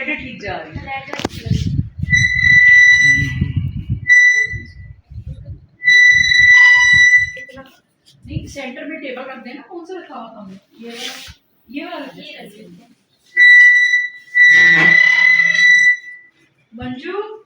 लाइटें ठीक जा रही है। नहीं सेंटर में टेबल रख देना। कौन सा रखा हुआ हमने? ये वाला मंजू